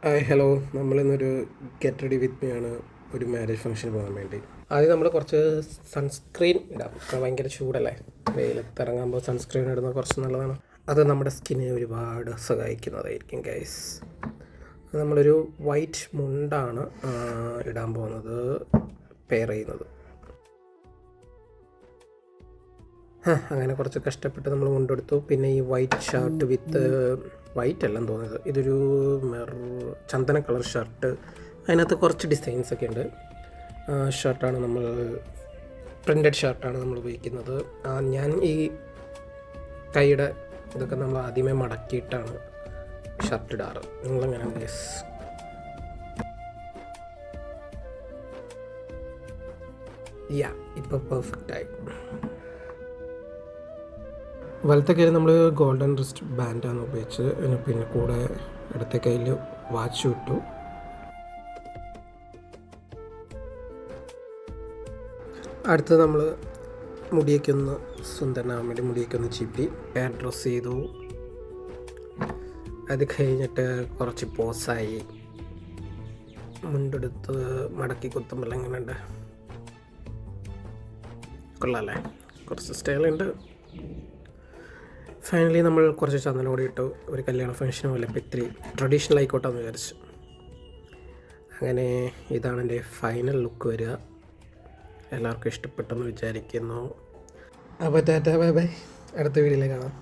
Hi hello, നമ്മളിന്നൊരു get ready with me ആണ് ഒരു മാരേജ് ഫംഗ്ഷന് പോകാൻ വേണ്ടി. ആദ്യം നമ്മൾ കുറച്ച് സൺസ്ക്രീൻ ഇടാം. ഭയങ്കര ചൂടല്ലേ, വെയിലത്ത് ഇറങ്ങുമ്പോൾ സൺസ്ക്രീൻ ഇടുന്നത് കുറച്ച് നല്ലതാണ്. അത് നമ്മുടെ സ്കിന്നെ ഒരുപാട് സഹായിക്കുന്നതായിരിക്കും ഗൈസ്. നമ്മളൊരു വൈറ്റ് മുണ്ടാണ് ഇടാൻ പോകുന്നത്, പെയർ ചെയ്യുന്നത്. അങ്ങനെ കുറച്ച് കഷ്ടപ്പെട്ട് നമ്മൾ മുണ്ടെടുത്തു. പിന്നെ ഈ വൈറ്റ് ഷർട്ട് വിത്ത് വൈറ്റ് എല്ലാം തോന്നുന്നത്, ഇതൊരു ചന്ദന കളർ ഷർട്ട്. അതിനകത്ത് കുറച്ച് ഡിസൈൻസ് ഒക്കെ ഉണ്ട്. ഷർട്ടാണ് നമ്മൾ, പ്രിൻ്റഡ് ഷർട്ടാണ് നമ്മൾ ഉപയോഗിക്കുന്നത്. ഞാൻ ഈ കൈയുടെ ഇതൊക്കെ നമ്മൾ ആദ്യമേ മടക്കിയിട്ടാണ് ഷർട്ട് ഇടാറ്. നിങ്ങളെങ്ങനെ ഗൈസ്? ഇപ്പോൾ പെർഫെക്റ്റായി. വലത്തെ കയ്യിൽ നമ്മൾ ഗോൾഡൻ റിസ്റ്റ് ബാൻഡാണ് ഉപയോഗിച്ച്, പിന്നെ കൂടെ ഇടത്തെ കയ്യിൽ വാച്ച് ഇട്ടു. അടുത്ത് നമ്മൾ മുടിയൊക്കെ ഒന്ന് സുന്ദരനാകാൻ വേണ്ടി മുടിയൊക്കെ ഒന്ന് ചീപ്പി ഹെയർ ഡ്രസ്സ് ചെയ്തു. അത് കഴിഞ്ഞിട്ട് കുറച്ച് പോസായി, മുണ്ടെടുത്ത് മടക്കി കുത്തുമ്പോൾ എങ്ങനെയുണ്ട്? കൊള്ളാമല്ലേ? കുറച്ച് സ്റ്റൈലുണ്ട്. ഫൈനലി നമ്മൾ കുറച്ച് ചന്ദനം കൂടി ഇട്ടു. ഒരു കല്യാണ ഫംഗ്ഷന് പോലെ ഇപ്പം ഇത്തിരി ട്രഡീഷണൽ ആയിക്കോട്ടെന്ന് വിചാരിച്ചു. അങ്ങനെ ഇതാണ് എൻ്റെ ഫൈനൽ ലുക്ക് വരിക. എല്ലാവർക്കും ഇഷ്ടപ്പെട്ടെന്ന് വിചാരിക്കുന്നു. അപ്പോൾ ടാറ്റാ ബൈ ബൈ, അടുത്ത വീഡിയോയിൽ കാണാം.